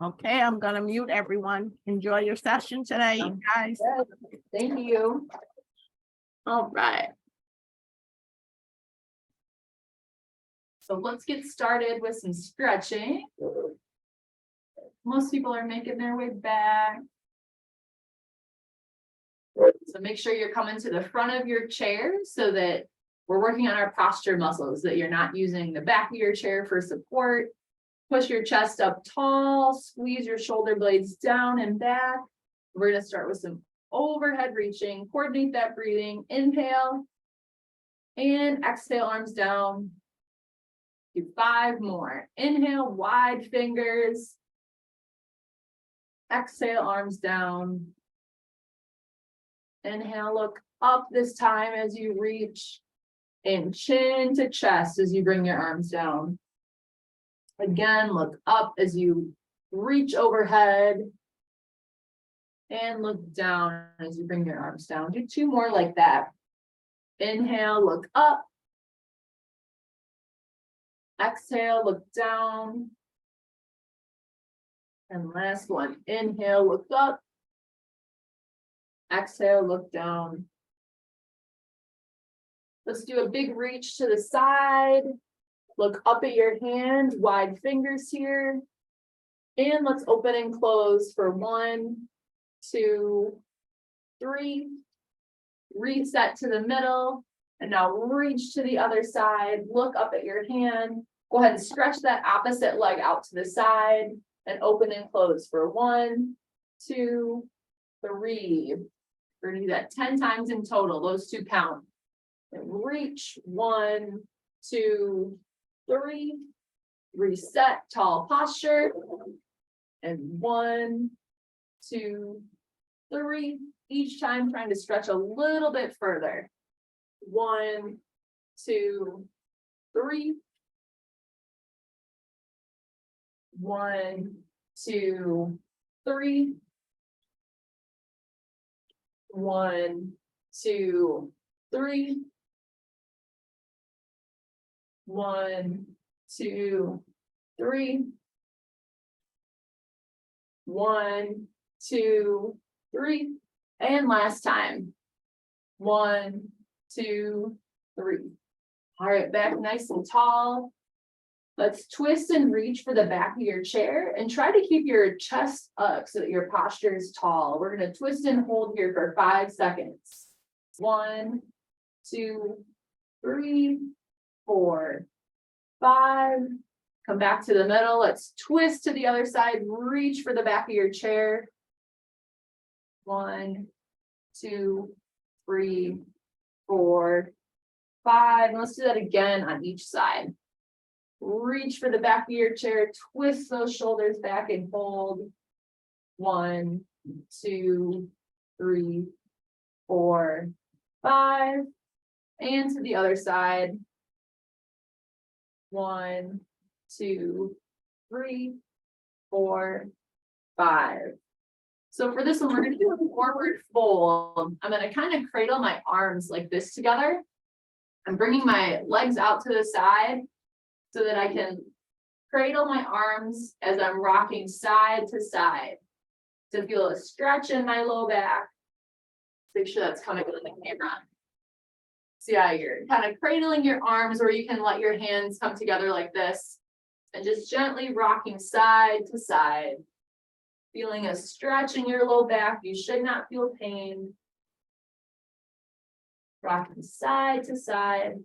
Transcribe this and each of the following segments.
Okay, I'm gonna mute everyone. Enjoy your session today, guys. Thank you. All right. So let's get started with some stretching. Most people are making their way back. So make sure you're coming to the front of your chair so that we're working on our posture muscles, that you're not using the back of your chair for support. Push your chest up tall, squeeze your shoulder blades down and back. We're going to start with some overhead reaching, coordinate that breathing. Inhale and exhale, arms down. Do 5 more. Inhale, wide fingers. Exhale, arms down. Inhale, look up this time as you reach, and chin to chest as you bring your arms down. Again, look up as you reach overhead, and look down as you bring your arms down. Do 2 more like that. Inhale, look up. Exhale, look down. And last one. Inhale, look up. Exhale, look down. Let's do a big reach to the side. Look up at your hand, wide fingers here. And let's open and close for 1, 2, 3. Reset to the middle. And now reach to the other side. Look up at your hand. Go ahead and stretch that opposite leg out to the side and open and close for 1, 2, 3. We're going to do that 10 times in total. Those 2 count. And reach 1, 2, 3. Reset, tall posture. And 1, 2, 3. Each time trying to stretch a little bit further. 1, 2, 3. 1, 2, 3. 1, 2, 3. 1, 2, 3. 1, 2, 3. And last time. 1, 2, 3. All right, back nice and tall. Let's twist and reach for the back of your chair and try to keep your chest up so that your posture is tall. We're going to twist and hold here for 5 seconds. 1, 2, 3, 4, 5. Come back to the middle. Let's twist to the other side. Reach for the back of your chair. 1, 2, 3, 4, 5. Let's do that again on each side. Reach for the back of your chair, twist those shoulders back and hold. 1, 2, 3, 4, 5. And to the other side. 1, 2, 3, 4, 5. So for this one, we're going to do a forward fold. I'm going to kind of cradle my arms like this together. I'm bringing my legs out to the side so that I can cradle my arms as I'm rocking side to side to feel a stretch in my low back. Make sure that's coming with the camera. See how you're kind of cradling your arms, or you can let your hands come together like this and just gently rocking side to side. Feeling a stretch in your low back. You should not feel pain. Rocking side to side.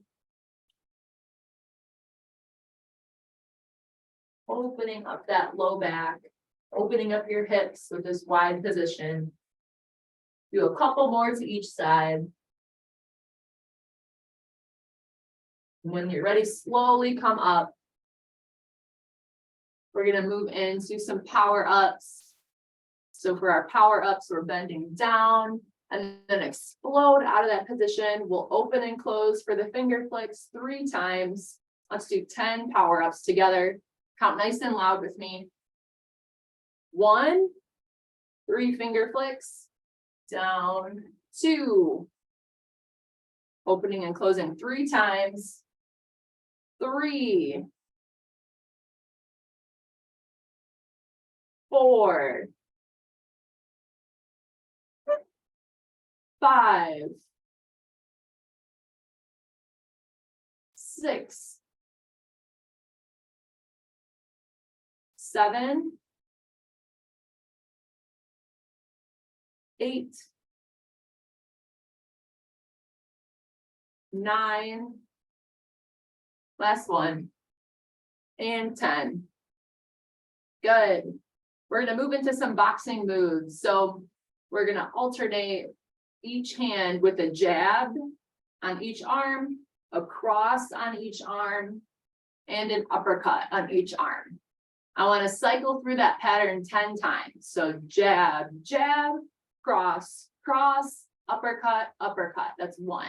Opening up that low back. Opening up your hips with this wide position. Do a couple more to each side. When you're ready, slowly come up. We're going to move into some power ups. So for our power ups, we're bending down and then explode out of that position. We'll open and close for the finger flicks 3 times. Let's do 10 power ups together. Count nice and loud with me. 1, 3 finger flicks, down, 2. Opening and closing 3 times. 3. 4, 5, 6, 7, 8, 9, last one, and 10. Good. We're going to move into some boxing moves. So we're going to alternate each hand with a jab on each arm, a cross on each arm, and an uppercut on each arm. I want to cycle through that pattern 10 times. So jab, jab, cross, cross, uppercut, uppercut. That's 1.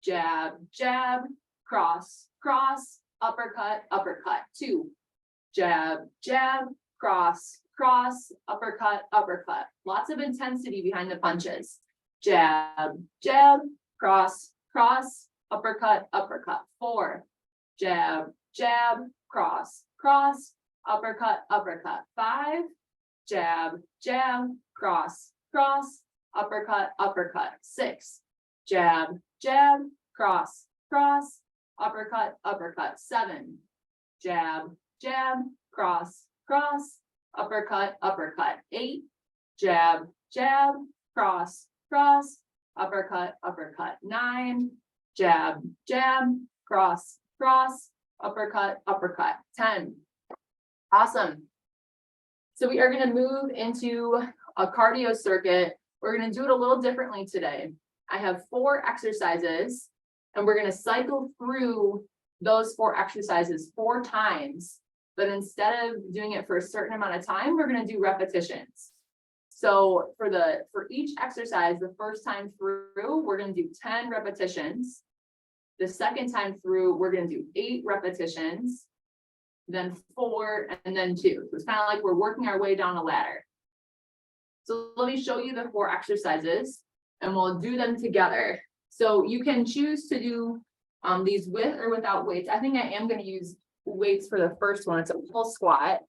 Jab, jab, cross, cross, uppercut, uppercut. 2. Jab, jab, cross, cross, uppercut, uppercut. Lots of intensity behind the punches. Jab, jab, cross, cross, uppercut, uppercut. 4. Jab, jab, cross, cross, uppercut, uppercut. 5. Jab, jab, cross, cross, uppercut, uppercut. 6. Jab, jab, cross, cross, uppercut, uppercut. 7. Jab, jab, cross, cross, uppercut, uppercut. 8. Jab, jab, cross, cross, uppercut, uppercut. 9. Jab, jab, cross, cross, uppercut, uppercut. 10. Awesome. So we are going to move into a cardio circuit. We're going to do it a little differently today. I have 4 exercises, and we're going to cycle through those 4 exercises 4 times. But instead of doing it for a certain amount of time, we're going to do repetitions. So for each exercise, the first time through, we're going to do 10 repetitions. The second time through, we're going to do 8 repetitions, then 4, and then 2. So it's kind of like we're working our way down a ladder. So let me show you the 4 exercises, and we'll do them together. So you can choose to do these with or without weights. I think I am going to use weights for the first one. It's a pulse squat.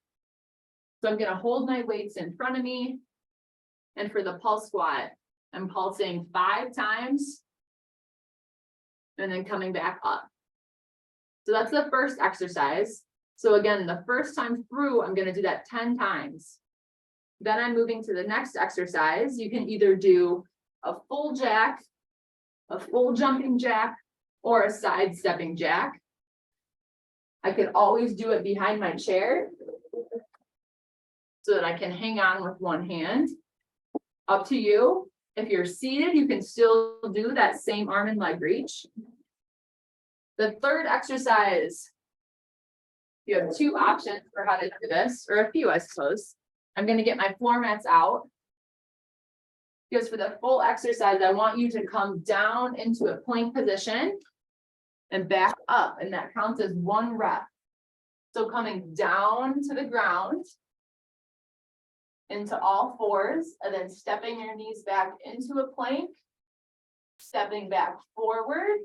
So I'm going to hold my weights in front of me. And for the pulse squat, I'm pulsing 5 times and then coming back up. So that's the first exercise. So again, the first time through, I'm going to do that 10 times. Then I'm moving to the next exercise. You can either do a full jack, a full jumping jack, or a side stepping jack. I could always do it behind my chair so that I can hang on with one hand. Up to you. If you're seated, you can still do that same arm and leg reach. The third exercise, you have 2 options for how to do this, or a few, I suppose. I'm going to get my floor mats out. Because for the full exercise, I want you to come down into a plank position and back up, and that counts as 1 rep. So coming down to the ground, into all 4s, and then stepping your knees back into a plank, stepping back forward,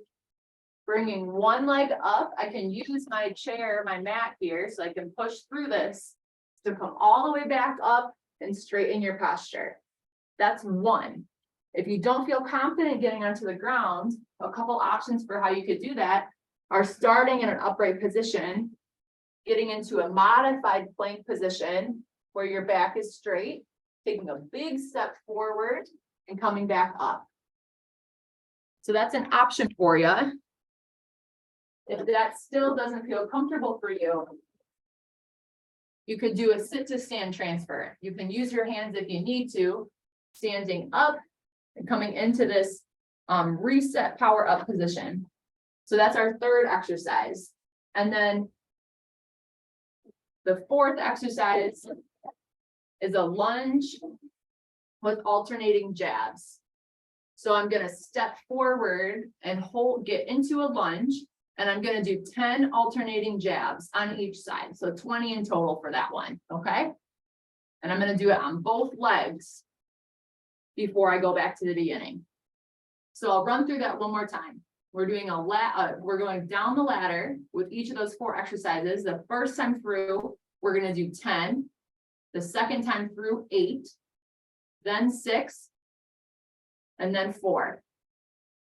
bringing 1 leg up. I can use my chair, my mat here, so I can push through this to come all the way back up and straighten your posture. That's 1. If you don't feel confident getting onto the ground, a couple options for how you could do that are starting in an upright position, getting into a modified plank position where your back is straight, taking a big step forward and coming back up. So that's an option for you. If that still doesn't feel comfortable for you, you could do a sit to stand transfer. You can use your hands if you need to, standing up and coming into this reset power up position. So that's our third exercise. And then the fourth exercise is a lunge with alternating jabs. So I'm going to step forward and get into a lunge, and I'm going to do 10 alternating jabs on each side. So 20 in total for that one. Okay. And I'm going to do it on both legs before I go back to the beginning. So I'll run through that one more time. We're doing we're going down the ladder with each of those 4 exercises. The first time through, we're going to do 10. The second time through 8, then 6, and then 4.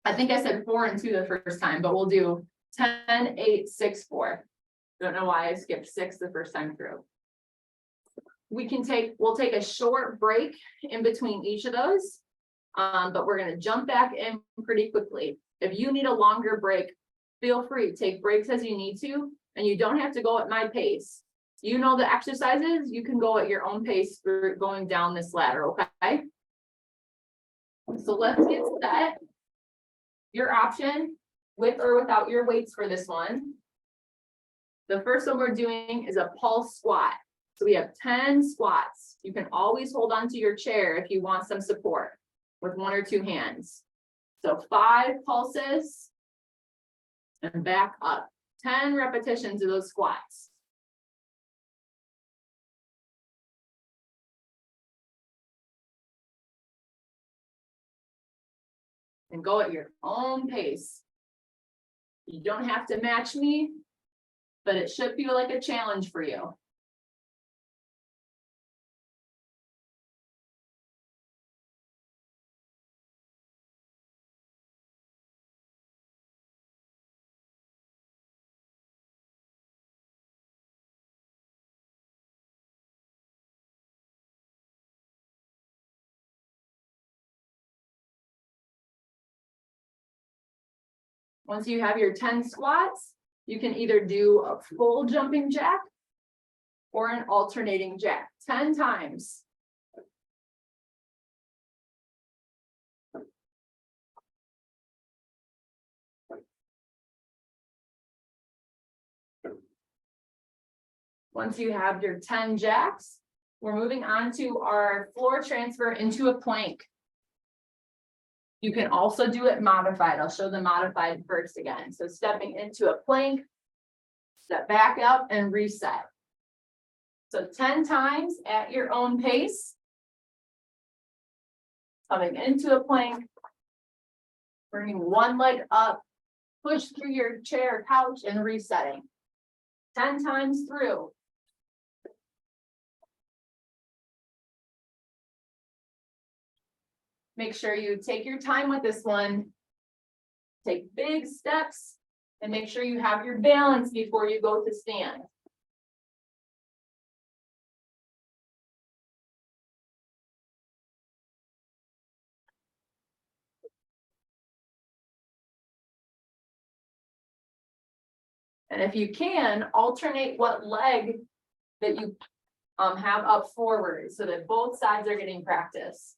I think I said 4 and 2 the first time, but we'll do 10, 8, 6, 4. Don't know why I skipped 6 the first time through. We'll take a short break in between each of those, but we're gonna jump back in pretty quickly. If you need a longer break, feel free, take breaks as you need to, and you don't have to go at my pace. You know the exercises, you can go at your own pace for going down this ladder, okay? So let's get set. Your option, with or without your weights for this one. The first one we're doing is a pulse squat. So we have 10 squats. You can always hold on to your chair if you want some support with 1 or 2 hands. So 5 pulses and back up. 10 repetitions of those squats. And go at your own pace. You don't have to match me, but it should feel like a challenge for you. Once you have your 10 squats, you can either do a full jumping jack or an alternating jack 10 times. Once you have your 10 jacks, we're moving on to our floor transfer into a plank. You can also do it modified. I'll show the modified first again. So stepping into a plank, step back up and reset. So 10 times at your own pace. Coming into a plank, bringing one leg up, push through your chair, couch, and resetting. 10 times through. Make sure you take your time with this one. Take big steps and make sure you have your balance before you go to stand. And if you can, alternate what leg that you have up forward so that both sides are getting practice.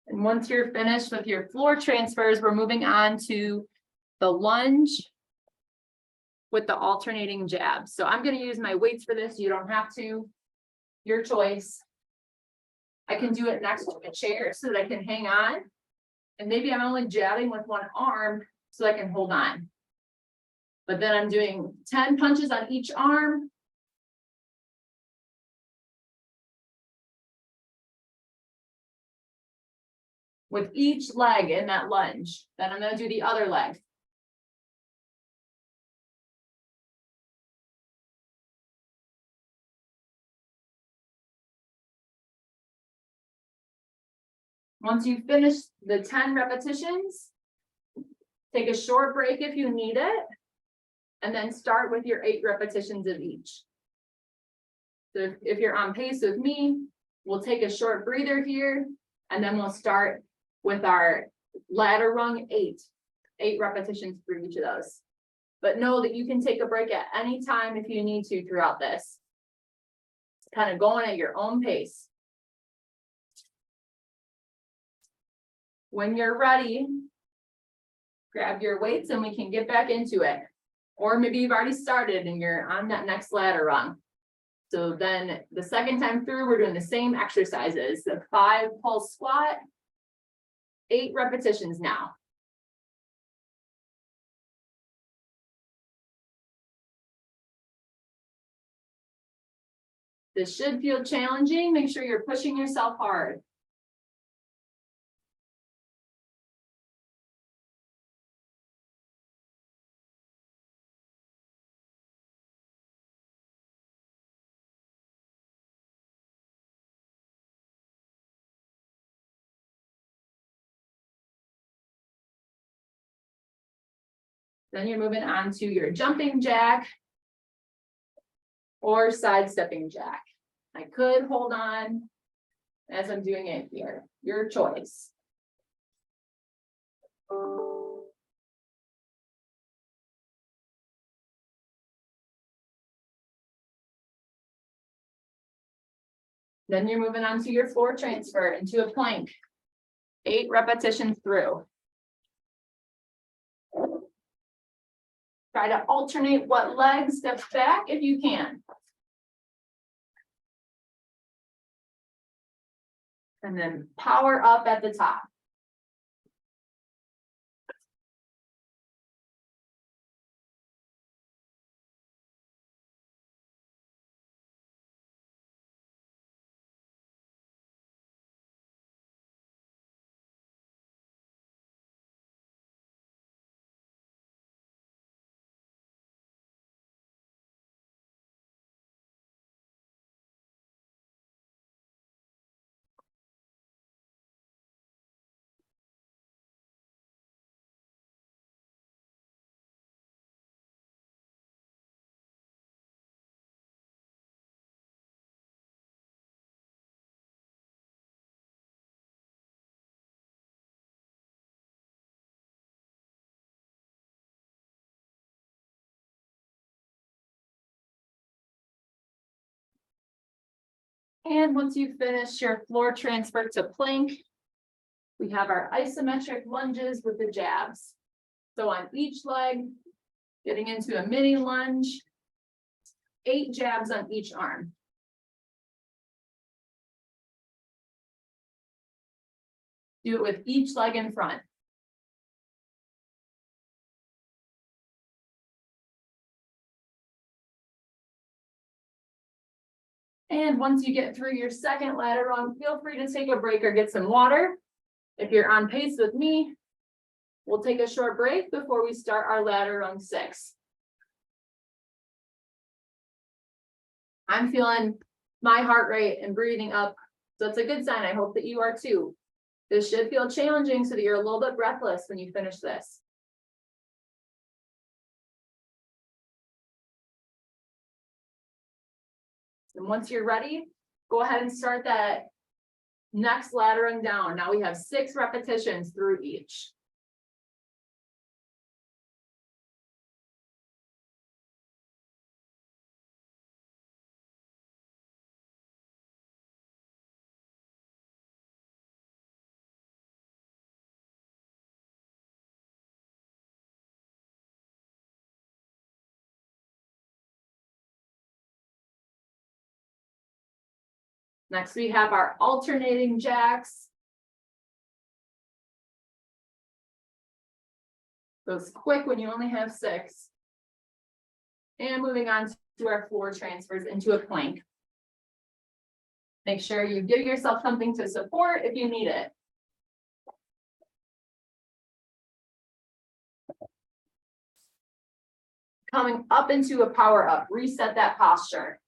And once you're finished with your floor transfers, we're moving on to the lunge with the alternating jabs. So I'm going to use my weights for this. You don't have to, your choice. I can do it next to a chair so that I can hang on. And maybe I'm only jabbing with one arm so I can hold on. But then I'm doing 10 punches on each arm. With each leg in that lunge. Then I'm going to do the other leg. Once you finish the 10 repetitions, take a short break if you need it, and then start with your 8 repetitions of each. So if you're on pace with me, we'll take a short breather here, and then we'll start with our ladder rung 8 repetitions for each of those. But know that you can take a break at any time if you need to throughout this. Kind of going at your own pace. When you're ready, grab your weights and we can get back into it. Or maybe you've already started and you're on that next ladder rung. So then the second time through, we're doing the same exercises, the 5 pulse squat, 8 repetitions now. This should feel challenging. Make sure you're pushing yourself hard. Then you're moving on to your jumping jack or sidestepping jack. I could hold on as I'm doing it here, your choice. Then you're moving on to your floor transfer into a plank. 8 repetitions through. Try to alternate what leg steps back if you can. And then power up at the top. And once you finish your floor transfer to plank, we have our isometric lunges with the jabs. So on each leg, getting into a mini lunge, 8 jabs on each arm. Do it with each leg in front. And once you get through your second ladder rung, feel free to take a break or get some water. If you're on pace with me, we'll take a short break before we start our ladder rung 6. I'm feeling my heart rate and breathing up, so it's a good sign. I hope that you are too. This should feel challenging so that you're a little bit breathless when you finish this. And once you're ready, go ahead and start that next ladder rung down. Now we have 6 repetitions through each. Next, we have our alternating jacks. Goes quick when you only have 6. And moving on to our floor transfers into a plank. Make sure you give yourself something to support if you need it. Coming up into a power up, reset that posture.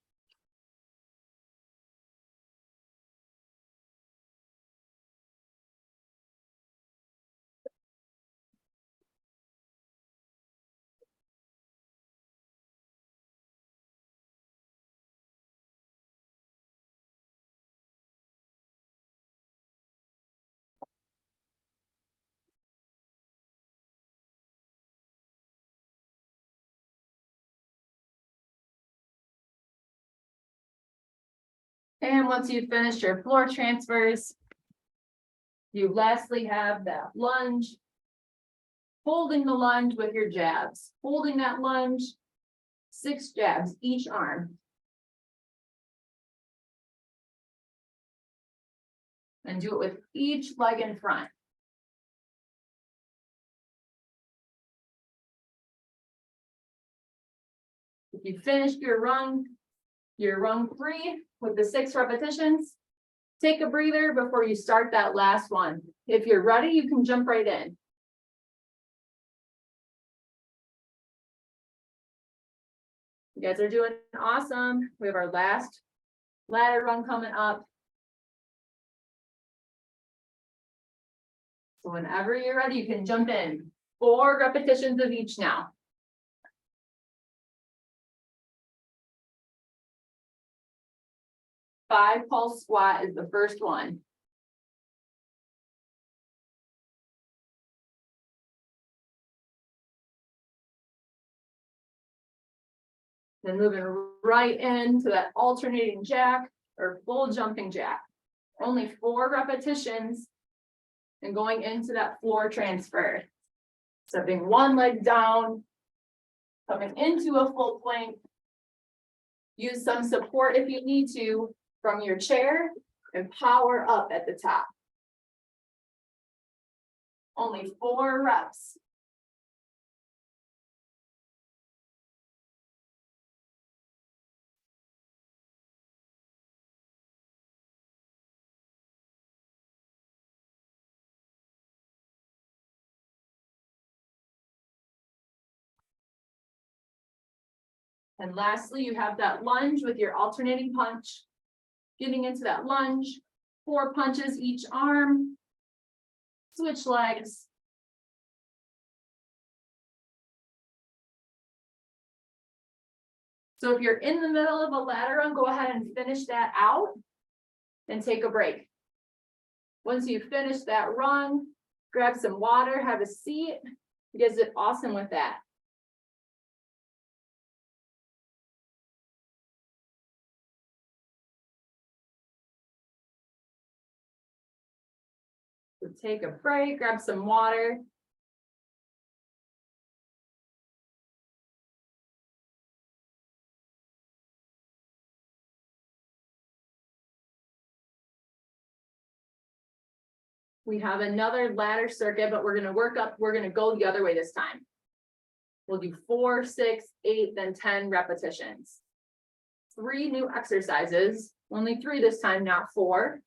And once you've finished your floor transfers, You lastly have that lunge. Holding the lunge with your jabs, holding that lunge, 6 jabs each arm. And do it with each leg in front. If you finished your rung 3 with the 6 repetitions, take a breather before you start that last one. If you're ready, you can jump right in. You guys are doing awesome. We have our last ladder run coming up. So whenever you're ready, you can jump in. 4 repetitions of each now. 5 pulse squat is the first one. Then moving right into that alternating jack or full jumping jack. Only 4 repetitions and going into that floor transfer. Stepping one leg down, coming into a full plank. Use some support if you need to from your chair and power up at the top. Only 4 reps. And lastly, you have that lunge with your alternating punch. Getting into that lunge, 4 punches each arm. Switch legs. So if you're in the middle of a ladder run, go ahead and finish that out and take a break. Once you finish that run, grab some water, have a seat. You guys did awesome with that. So take a break, grab some water. We have another ladder circuit, but we're going to go the other way this time. We'll do 4, 6, 8, then 10 repetitions. 3 new exercises, only 3 this time, not 4.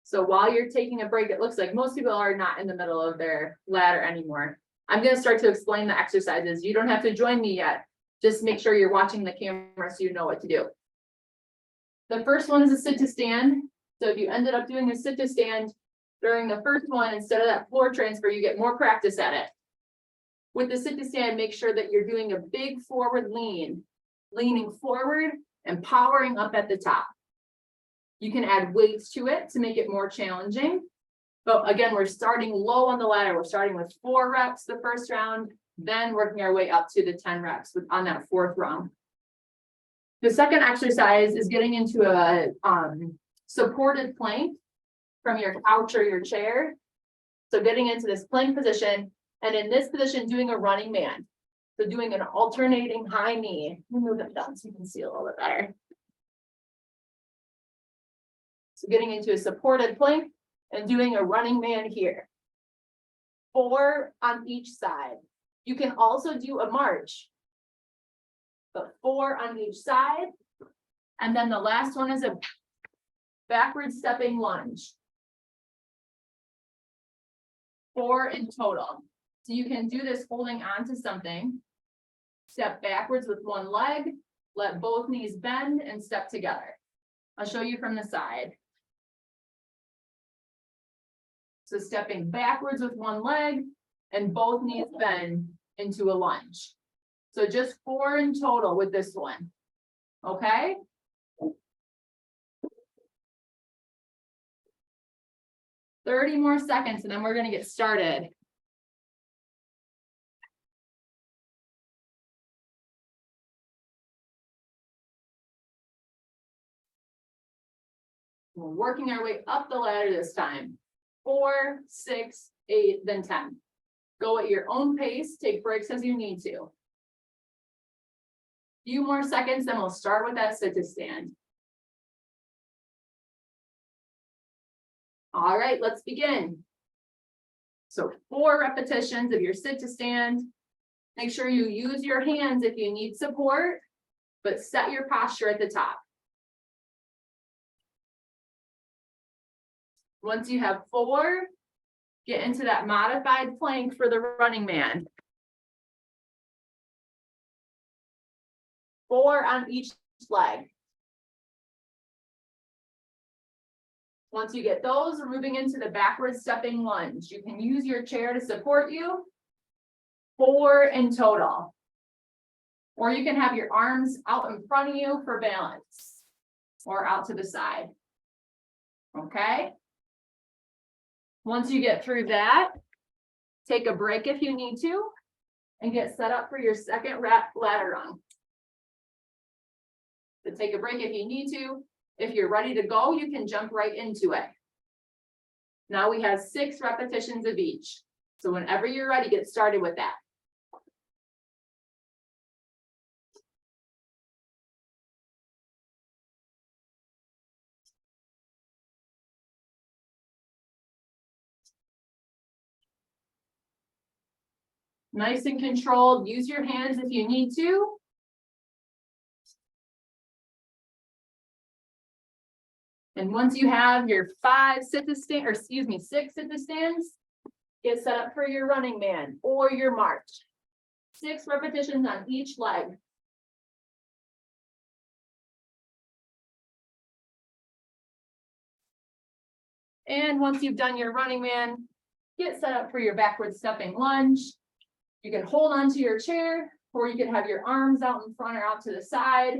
So while you're taking a break, it looks like most people are not in the middle of their ladder anymore. I'm going to start to explain the exercises. You don't have to join me yet. Just make sure you're watching the camera so you know what to do. The first one is a sit to stand. So if you ended up doing a sit to stand during the first one, instead of that floor transfer, you get more practice at it. With the sit to stand, make sure that you're doing a big forward lean, leaning forward and powering up at the top. You can add weights to it to make it more challenging. But again, we're starting low on the ladder. We're starting with 4 reps the first round, then working our way up to the 10 reps on that 4th round. The second exercise is getting into a supported plank from your couch or your chair. So getting into this plank position, and in this position, doing a running man. So doing an alternating high knee. Let me move it down so you can see a little bit better. So getting into a supported plank and doing a running man here. 4 on each side. You can also do a march, but 4 on each side. And then the last one is a backward stepping lunge. 4 in total. So you can do this holding on to something. Step backwards with one leg, let both knees bend and step together. I'll show you from the side. So stepping backwards with one leg and both knees bend into a lunge. So just 4 in total with this one. Okay? Thirty more seconds and then we're going to get started. We're working our way up the ladder this time. 4, 6, 8, then 10. Go at your own pace, take breaks as you need to. Few more seconds, then we'll start with that sit to stand. All right, let's begin. So 4 repetitions of your sit to stand. Make sure you use your hands if you need support, but set your posture at the top. Once you have 4, get into that modified plank for the running man. 4 on each leg. Once you get those, we're moving into the backward stepping lunge. You can use your chair to support you. 4 in total. Or you can have your arms out in front of you for balance, or out to the side. Okay? Once you get through that, take a break if you need to, and get set up for your second ladder rung. So take a break if you need to. If you're ready to go, you can jump right into it. Now we have 6 repetitions of each. So whenever you're ready, get started with that. Nice and controlled. Use your hands if you need to. And once you have your 6 sit to stands, get set up for your running man or your march. 6 repetitions on each leg. And once you've done your running man, get set up for your backward stepping lunge. You can hold onto your chair, or you can have your arms out in front or out to the side.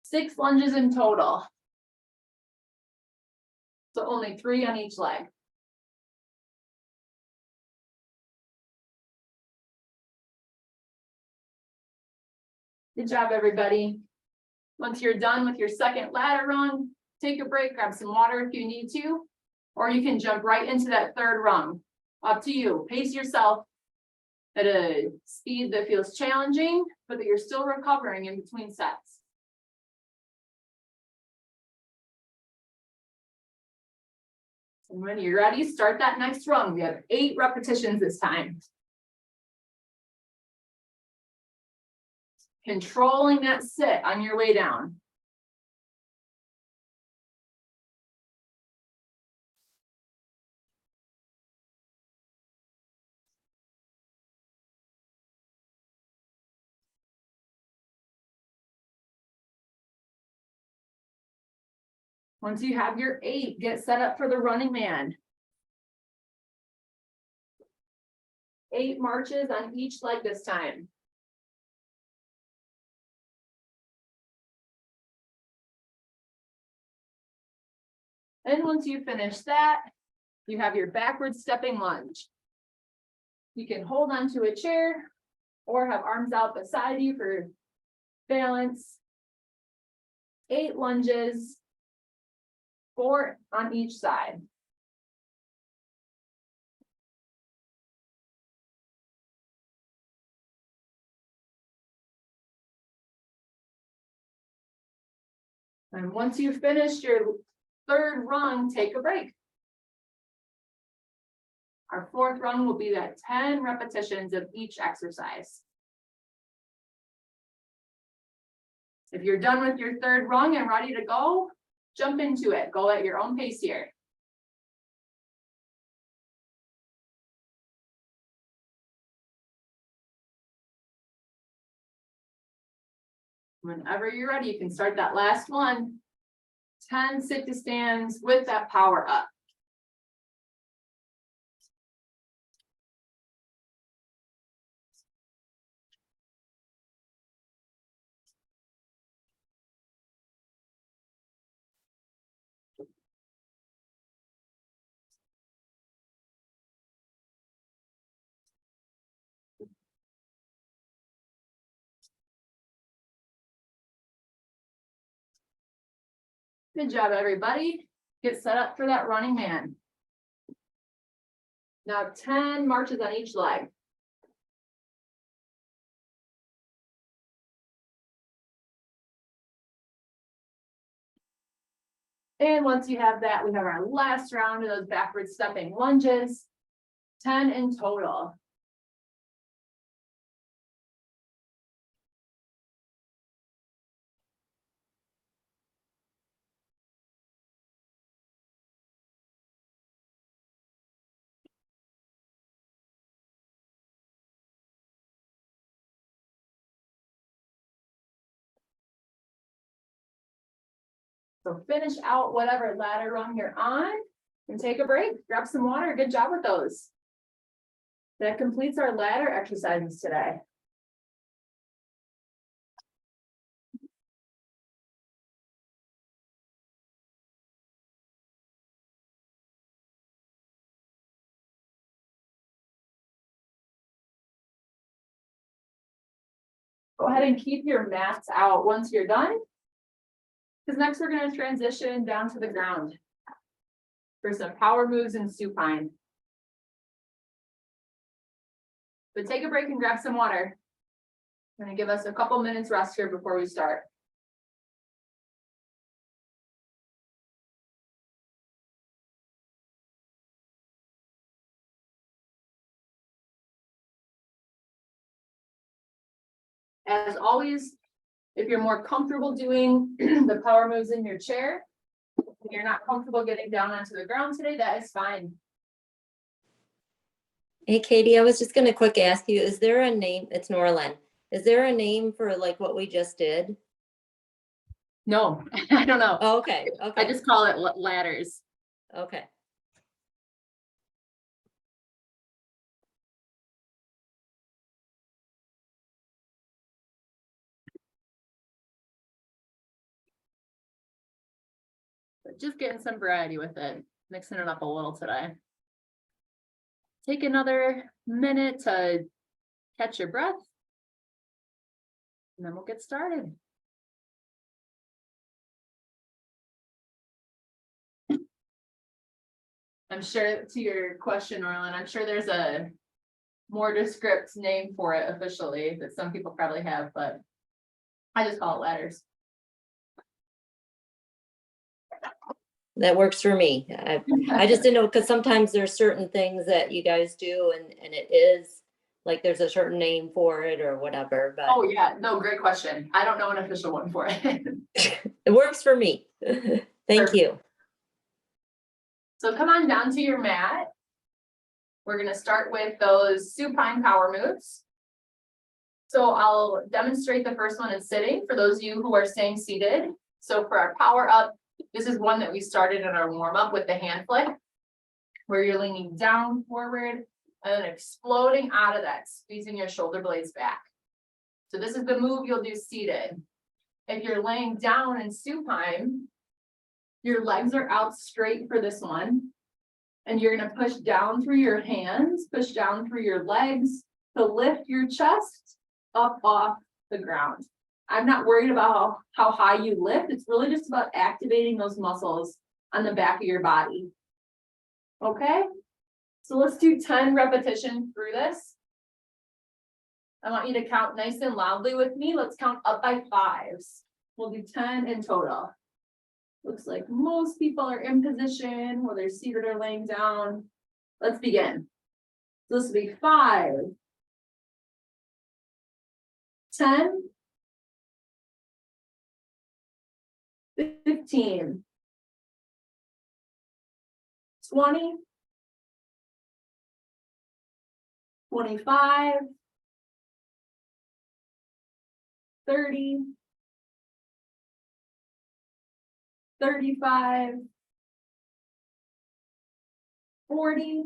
6 lunges in total. So only 3 on each leg. Good job, everybody. Once you're done with your second ladder rung, take a break, grab some water if you need to, or you can jump right into that third rung. Up to you. Pace yourself at a speed that feels challenging, but that you're still recovering in between sets. And when you're ready, start that next rung. We have 8 repetitions this time. Controlling that sit on your way down. Once you have your 8, get set up for the running man. 8 marches on each leg this time. And once you finish that, you have your backward stepping lunge. You can hold onto a chair or have arms out beside you for balance. 8 lunges, 4 on each side. And once you've finished your third rung, take a break. Our 4th rung will be that 10 repetitions of each exercise. If you're done with your third rung and ready to go, jump into it. Go at your own pace here. Whenever you're ready, you can start that last one. 10 sit to stands with that power up. Good job, everybody. Get set up for that running man. Now 10 marches on each leg. And once you have that, we have our last round of those backward stepping lunges, 10 in total. So finish out whatever ladder rung you're on and take a break, grab some water. Good job with those. That completes our ladder exercises today. Go ahead and keep your mats out once you're done. Because next we're going to transition down to the ground for some power moves and supine. But take a break and grab some water. I'm going to give us a couple minutes rest here before we start. As always, if you're more comfortable doing the power moves in your chair, if you're not comfortable getting down onto the ground today, that is fine. Hey, Katie, I was just going to quick ask you, is there a name? It's Norlin. Is there a name for like what we just did? No, I don't know. Oh, okay. Okay. I just call it ladders. Okay. But just getting some variety with it, mixing it up a little today. Take another minute to catch your breath. And then we'll get started. I'm sure to your question, Orlin, I'm sure there's a more descriptive name for it officially that some people probably have, but I just call it ladders. That works for me. I just didn't know, because sometimes there's certain things that you guys do and it is like there's a certain name for it or whatever, but Oh yeah, no, great question. I don't know an official one for it. it works for me. Thank you. So come on down to your mat. We're going to start with those supine power moves. So I'll demonstrate the first one in sitting for those of you who are staying seated. So for our power up, this is one that we started in our warm up with the hand flick, where you're leaning down forward and then exploding out of that, squeezing your shoulder blades back. So this is the move you'll do seated. If you're laying down in supine, your legs are out straight for this one. And you're going to push down through your hands, push down through your legs to lift your chest up off the ground. I'm not worried about how high you lift. It's really just about activating those muscles on the back of your body. Okay, so let's do 10 repetitions through this. I want you to count nice and loudly with me. Let's count up by fives. We'll do 10 in total. Looks like most people are in position, whether seated or laying down. Let's begin. So this will be 5, 10, 15, 20, 25, 30, 35, 40,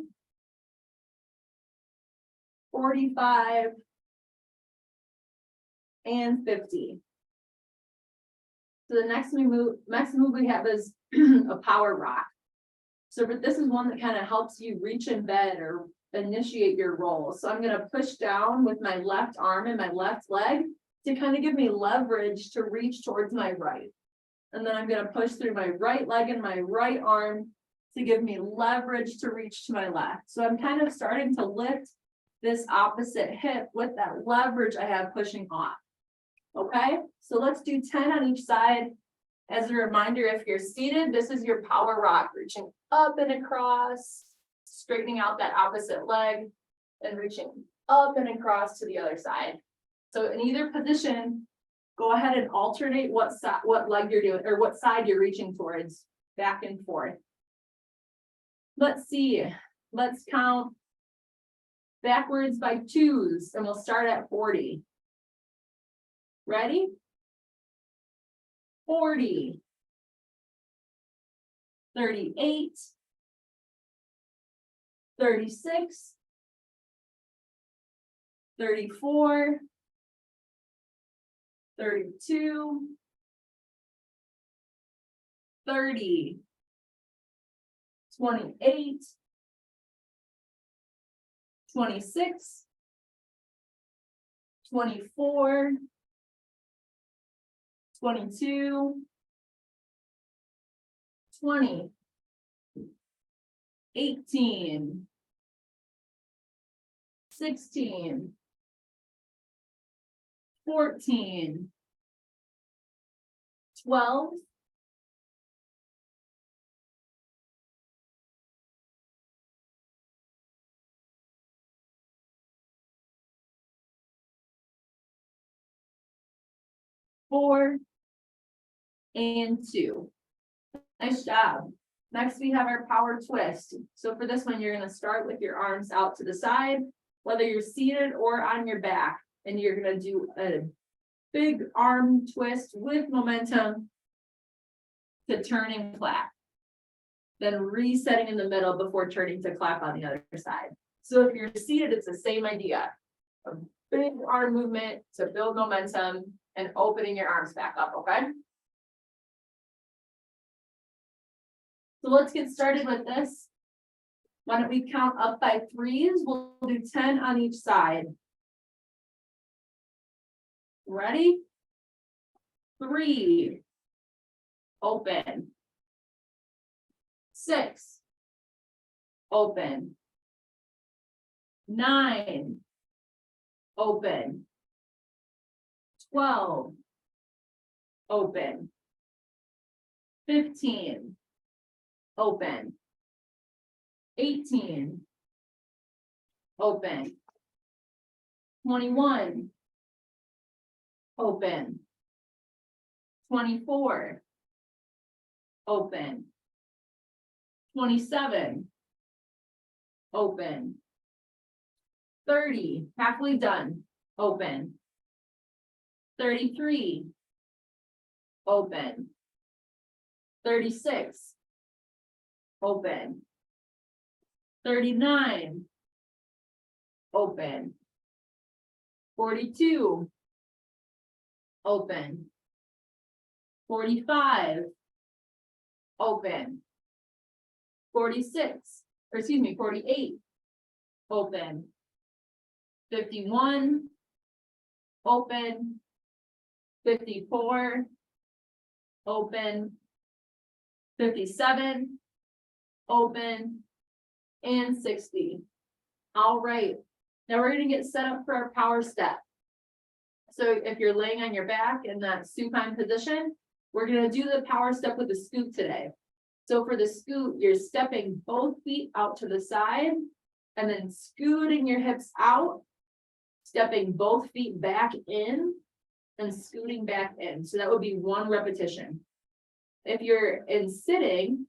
45, and 50. So the next move we have is a power rock. So this is one that kind of helps you reach in bed or initiate your roll. So I'm going to push down with my left arm and my left leg to kind of give me leverage to reach towards my right. And then I'm going to push through my right leg and my right arm to give me leverage to reach to my left. So I'm kind of starting to lift this opposite hip with that leverage I have pushing off. Okay, so let's do 10 on each side. As a reminder, if you're seated, this is your power rock, reaching up and across, straightening out that opposite leg, and reaching up and across to the other side. So in either position, go ahead and alternate what leg you're doing, or what side you're reaching towards, back and forth. Let's see, let's count backwards by twos, and we'll start at 40. Ready? 40, 38, 36, 34, 32, 30, 28, 26, 24, 22, 20, 18, 16, 14, 12, 4, and 2. Nice job. Next, we have our power twist. So for this one, you're going to start with your arms out to the side, whether you're seated or on your back, and you're going to do a big arm twist with momentum to turn and clap. Then resetting in the middle before turning to clap on the other side. So if you're seated, it's the same idea. A big arm movement to build momentum and opening your arms back up, okay? So let's get started with this. Why don't we count up by threes? We'll do 10 on each side. Ready? 3, open. 6, open. 9, open. 12, open. 15, open. 18, open. 21, open. 24, open. 27, open. 30, halfway done, open. 33, open. 36, open. 39, open. 42, open. 45, open. 46, or excuse me, 48, open. 51, open. 54, open. 57, open. And 60. All right, now we're going to get set up for our power step. So if you're laying on your back in that supine position, we're going to do the power step with the scoot today. So for the scoot, you're stepping both feet out to the side and then scooting your hips out, stepping both feet back in and scooting back in. So that would be 1 repetition. If you're in sitting,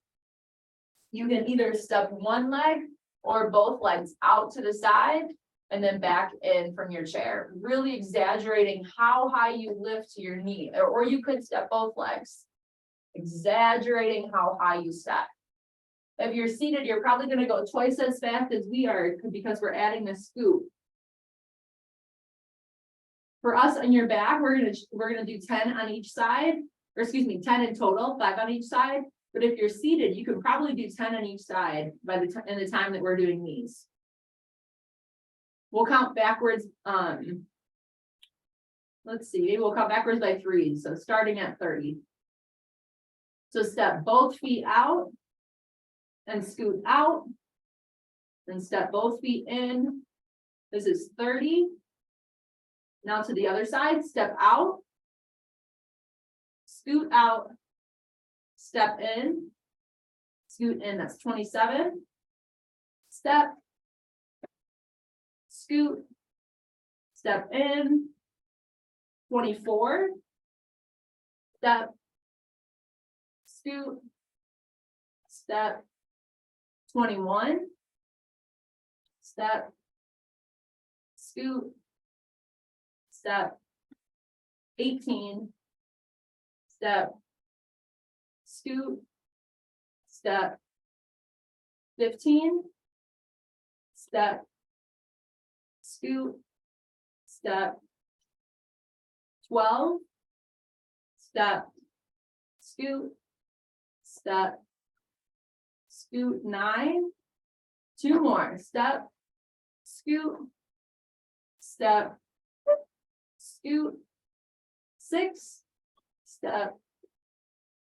you can either step 1 leg or both legs out to the side and then back in from your chair, really exaggerating how high you lift your knee, or you could step both legs, exaggerating how high you step. If you're seated, you're probably going to go twice as fast as we are because we're adding the scoot. For us on your back, we're gonna do 10 on each side, or excuse me, 10 in total, 5 on each side. But if you're seated, you can probably do 10 on each side by the in the time that we're doing these. We'll count backwards. Let's see, maybe we'll count backwards by 3. So starting at 30. So step both feet out and scoot out. And step both feet in. This is 30. Now to the other side, step out. Scoot out. Step in. Scoot in, that's 27. Step. Scoot. Step in. 24. Step. Scoot. Step. 21. Step. Scoot. Step. 18. Step. Scoot. Step. 15. Step. Scoot. Step. 12. Step. Scoot. Step. Scoot. 9. 2 more. Step. Scoot. Step. Scoot. 6. Step.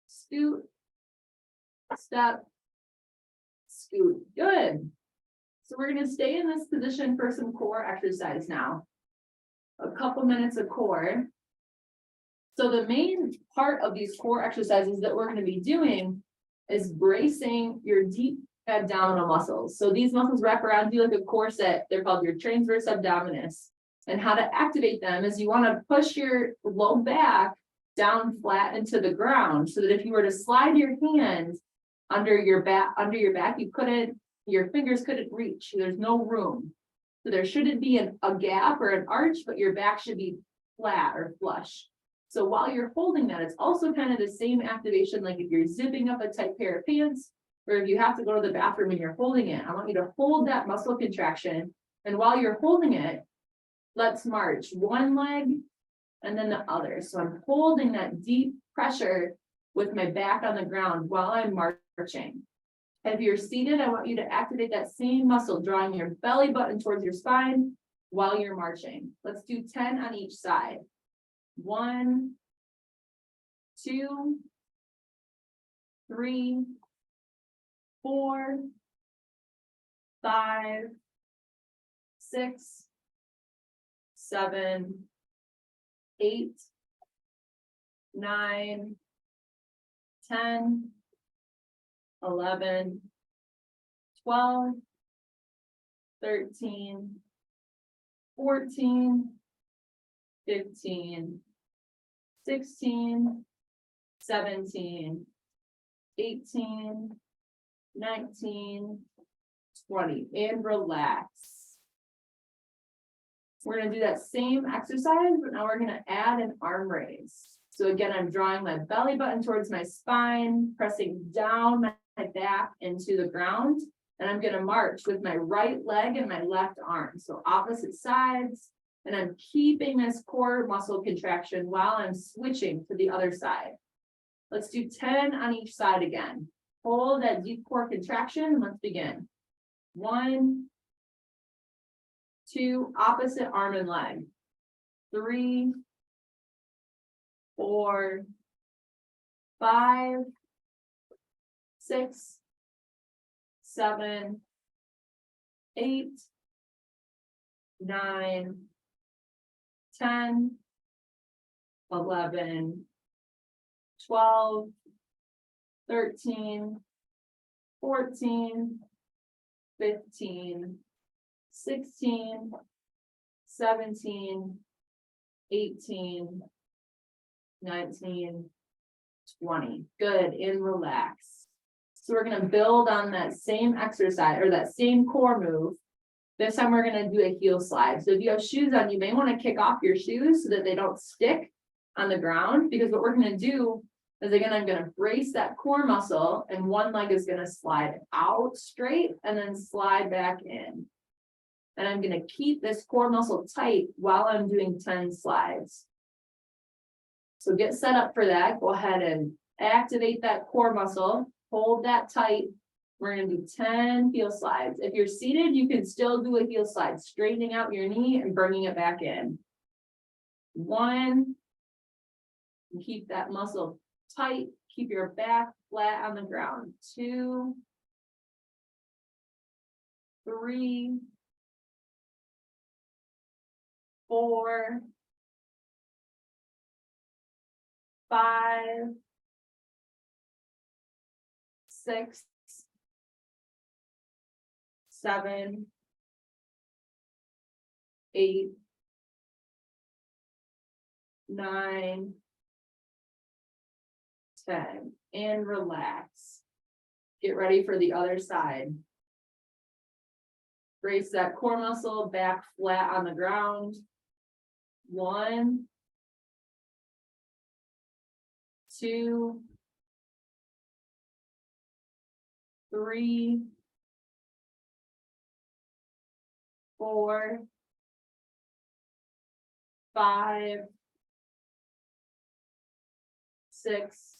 Scoot. Step. Scoot. Good. So we're going to stay in this position for some core exercise now. A couple minutes of core. So the main part of these core exercises that we're going to be doing is bracing your deep abdominal muscles. So these muscles wrap around you like a corset. They're called your transverse abdominis. And how to activate them is you want to push your low back down flat into the ground so that if you were to slide your hand under your back, you couldn't, your fingers couldn't reach. There's no room. So there shouldn't be a gap or an arch, but your back should be flat or flush. So while you're holding that, it's also kind of the same activation, like if you're zipping up a tight pair of pants, or if you have to go to the bathroom and you're holding it. I want you to hold that muscle contraction. And while you're holding it, let's march one leg and then the other. So I'm holding that deep pressure with my back on the ground while I'm marching. If you're seated, I want you to activate that same muscle, drawing your belly button towards your spine while you're marching. Let's do 10 on each side. 1, 2, 3, 4, 5, 6, 7, 8, 9, 10, 11, 12, 13, 14, 15, 16, 17, 18, 19, 20, and relax. We're going to do that same exercise, but now we're going to add an arm raise. So again, I'm drawing my belly button towards my spine, pressing down my back into the ground, and I'm going to march with my right leg and my left arm. So opposite sides, and I'm keeping this core muscle contraction while I'm switching to the other side. Let's do 10 on each side again. Hold that deep core contraction, and let's begin. 1, 2, opposite arm and leg. 3, 4, 5, 6, 7, 8, 9, 10, 11, 12, 13, 14, 15, 16, 17, 18, 19, 20. Good, and relax. So we're going to build on that same exercise or that same core move. This time we're going to do a heel slide. So if you have shoes on, you may want to kick off your shoes so that they don't stick on the ground, because what we're going to do is, again, I'm going to brace that core muscle, and one leg is going to slide out straight and then slide back in. And I'm going to keep this core muscle tight while I'm doing 10 slides. So get set up for that. Go ahead and activate that core muscle. Hold that tight. We're going to do 10 heel slides. If you're seated, you can still do a heel slide, straightening out your knee and bringing it back in. 1. Keep that muscle tight. Keep your back flat on the ground. 2. 3, 4, 5, 6, 7, 8, 9, 10, and relax. Get ready for the other side. Brace that core muscle back flat on the ground. 1, 2, 3, 4, 5, 6,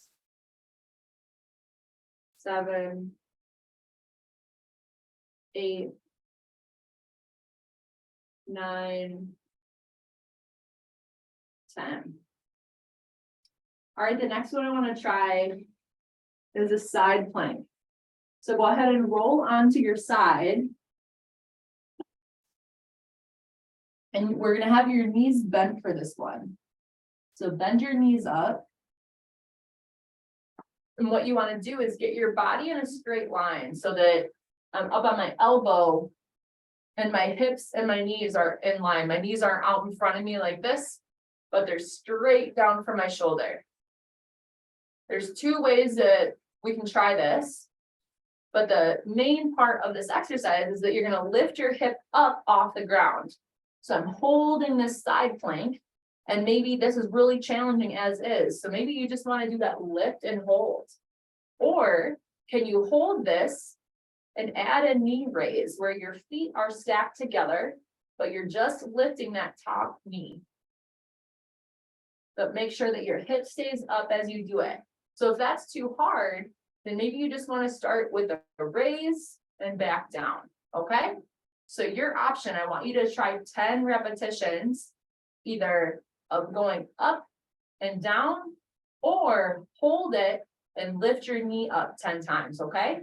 7, 8, 9, 10. All right, the next one I want to try is a side plank. So go ahead and roll onto your side. And we're going to have your knees bent for this one. So bend your knees up. And what you want to do is get your body in a straight line so that I'm up on my elbow and my hips and my knees are in line. My knees aren't out in front of me like this, but they're straight down from my shoulder. There's 2 ways that we can try this, but the main part of this exercise is that you're going to lift your hip up off the ground. So I'm holding this side plank, and maybe this is really challenging as is. So maybe you just want to do that lift and hold. Or can you hold this and add a knee raise where your feet are stacked together, but you're just lifting that top knee. But make sure that your hip stays up as you do it. So if that's too hard, then maybe you just want to start with a raise and back down, okay? So your option, I want you to try 10 repetitions, either of going up and down, or hold it and lift your knee up 10 times, okay?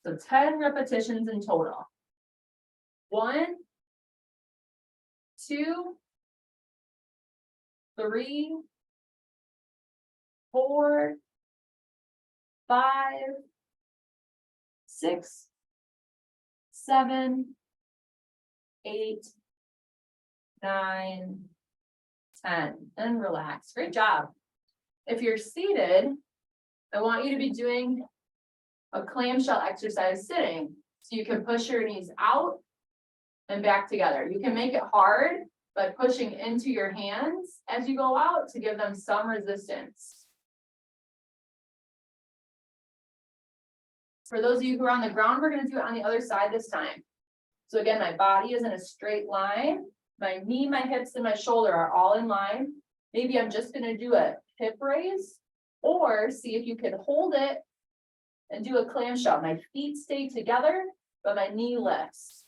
So 10 repetitions in total. 1, 2, 3, 4, 5, 6, 7, 8, 9, 10, and relax. Great job. If you're seated, I want you to be doing a clamshell exercise sitting. So you can push your knees out and back together. You can make it hard by pushing into your hands as you go out to give them some resistance. For those of you who are on the ground, we're going to do it on the other side this time. So again, my body is in a straight line. My knee, my hips, and my shoulder are all in line. Maybe I'm just going to do a hip raise, or see if you can hold it and do a clamshell. My feet stay together, but my knee lifts.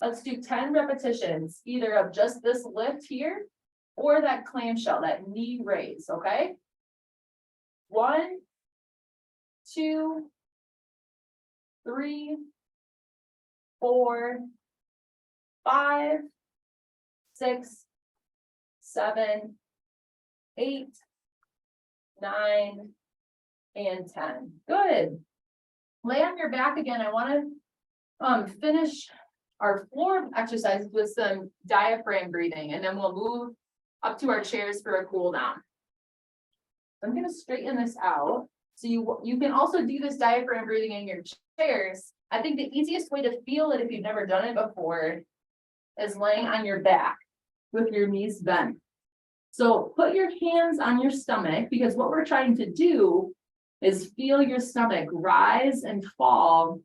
Let's do 10 repetitions, either of just this lift here, or that clamshell, that knee raise, okay? 1, 2, 3, 4, 5, 6, 7, 8, 9, and 10. Good. Lay on your back again. I want to finish our floor exercises with some diaphragm breathing, and then we'll move up to our chairs for a cool down. I'm going to straighten this out. So you can also do this diaphragm breathing in your chairs. I think the easiest way to feel it, if you've never done it before, is laying on your back with your knees bent. So put your hands on your stomach, because what we're trying to do is feel your stomach rise and fall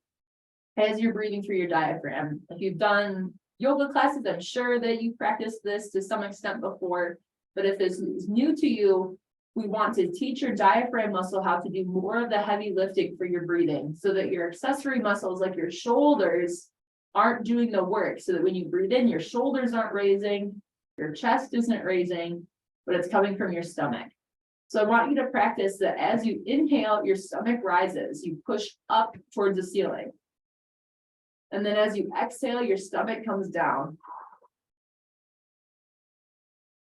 as you're breathing through your diaphragm. If you've done yoga classes, I'm sure that you practiced this to some extent before, but if this is new to you, we want to teach your diaphragm muscle how to do more of the heavy lifting for your breathing, so that your accessory muscles like your shoulders aren't doing the work, so that when you breathe in, your shoulders aren't raising, your chest isn't raising, but it's coming from your stomach. So I want you to practice that as you inhale, your stomach rises, you push up towards the ceiling. And then as you exhale, your stomach comes down.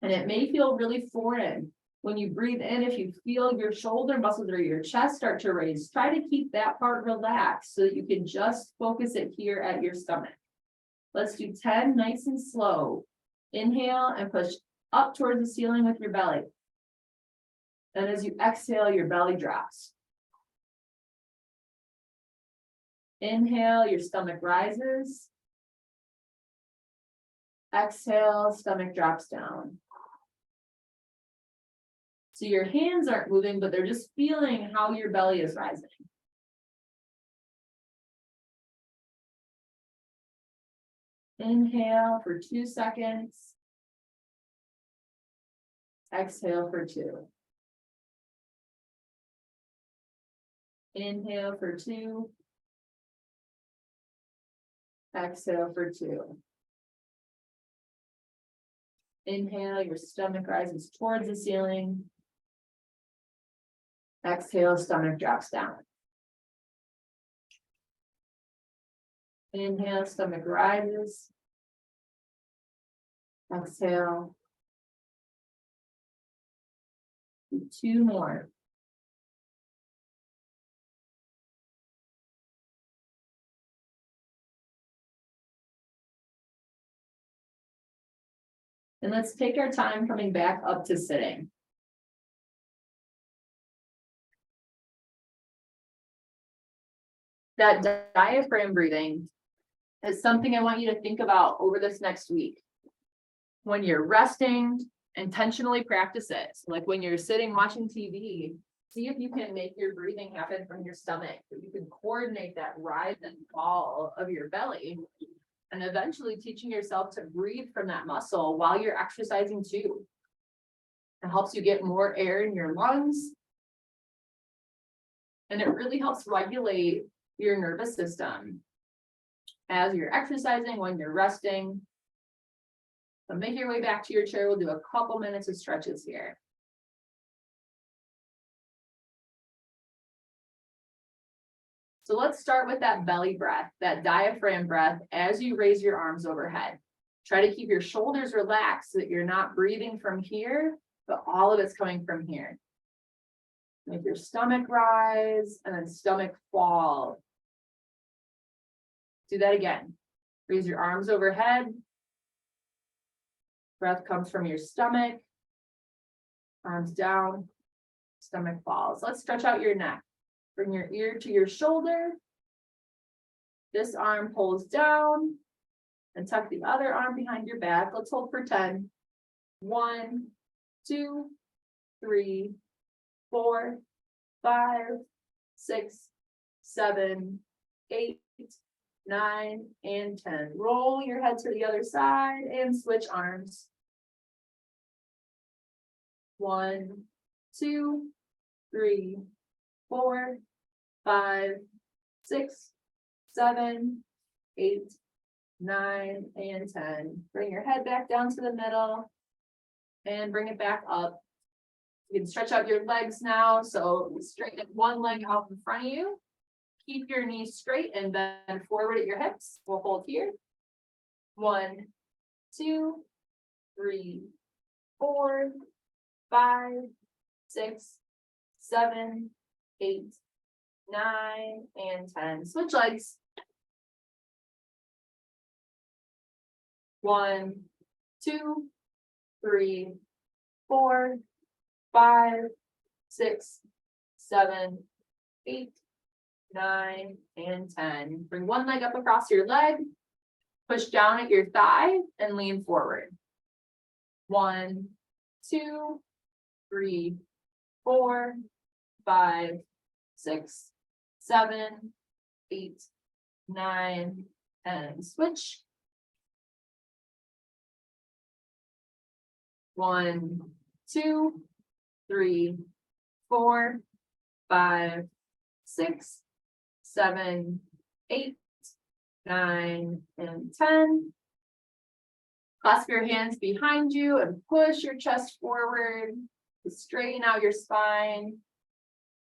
And it may feel really foreign. When you breathe in, if you feel your shoulder muscles or your chest start to raise, try to keep that part relaxed so that you can just focus it here at your stomach. Let's do 10 nice and slow. Inhale and push up towards the ceiling with your belly. And as you exhale, your belly drops. Inhale, your stomach rises. Exhale, stomach drops down. So your hands aren't moving, but they're just feeling how your belly is rising. Inhale for 2 seconds. Exhale for 2. Inhale for 2. Exhale for 2. Inhale, your stomach rises towards the ceiling. Exhale, stomach drops down. Inhale, stomach rises. Exhale. 2 more. And let's take our time coming back up to sitting. That diaphragm breathing is something I want you to think about over this next week. When you're resting, intentionally practice it. So like when you're sitting watching TV, see if you can make your breathing happen from your stomach. If you can coordinate that rise and fall of your belly, and eventually teaching yourself to breathe from that muscle while you're exercising too. It helps you get more air in your lungs. And it really helps regulate your nervous system as you're exercising, when you're resting. So make your way back to your chair. We'll do a couple minutes of stretches here. So let's start with that belly breath, that diaphragm breath as you raise your arms overhead. Try to keep your shoulders relaxed so that you're not breathing from here, but all of it's coming from here. Make your stomach rise and then stomach fall. Do that again. Raise your arms overhead. Breath comes from your stomach. Arms down, stomach falls. Let's stretch out your neck. Bring your ear to your shoulder. This arm pulls down and tuck the other arm behind your back. Let's hold for 10. 1, 2, 3, 4, 5, 6, 7, 8, 9, and 10. Roll your head to the other side and switch arms. 1, 2, 3, 4, 5, 6, 7, 8, 9, and 10. Bring your head back down to the middle and bring it back up. You can stretch out your legs now. So straighten one leg out in front of you. Keep your knees straight and bend forward at your hips. We'll hold here. 1, 2, 3, 4, 5, 6, 7, 8, 9, and 10. Switch legs. 1, 2, 3, 4, 5, 6, 7, 8, 9, and 10. Bring one leg up across your leg. Push down at your thigh and lean forward. 1, 2, 3, 4, 5, 6, 7, 8, 9, 10. Switch. 1, 2, 3, 4, 5, 6, 7, 8, 9, and 10. Clasp your hands behind you and push your chest forward to straighten out your spine.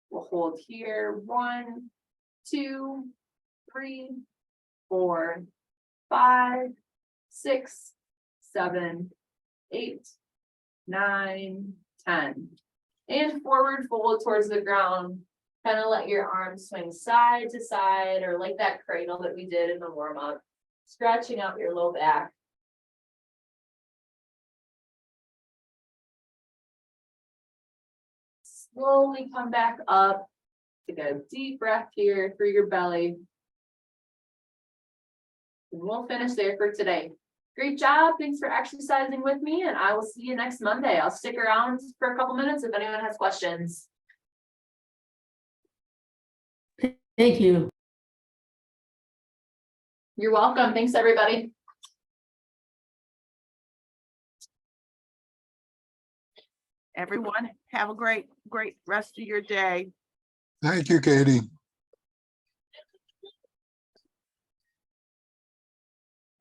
We'll hold here. 1, 2, 3, 4, 5, 6, 7, 8, 9, 10. And forward fold towards the ground. Kind of let your arms swing side to side, or like that cradle that we did in the warm up. Stretching out your low back. Slowly come back up. Take a deep breath here through your belly. And we'll finish there for today. Great job. Thanks for exercising with me, and I will see you next Monday. I'll stick around for a couple minutes if anyone has questions. Thank you. You're welcome. Thanks, everybody. Everyone, have a great rest of your day. Thank you, Katie.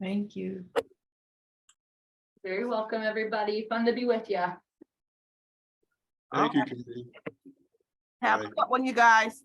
Thank you. Very welcome, everybody. Fun to be with you. Thank you, Okay. Katie. Have a Bye. good one, you guys.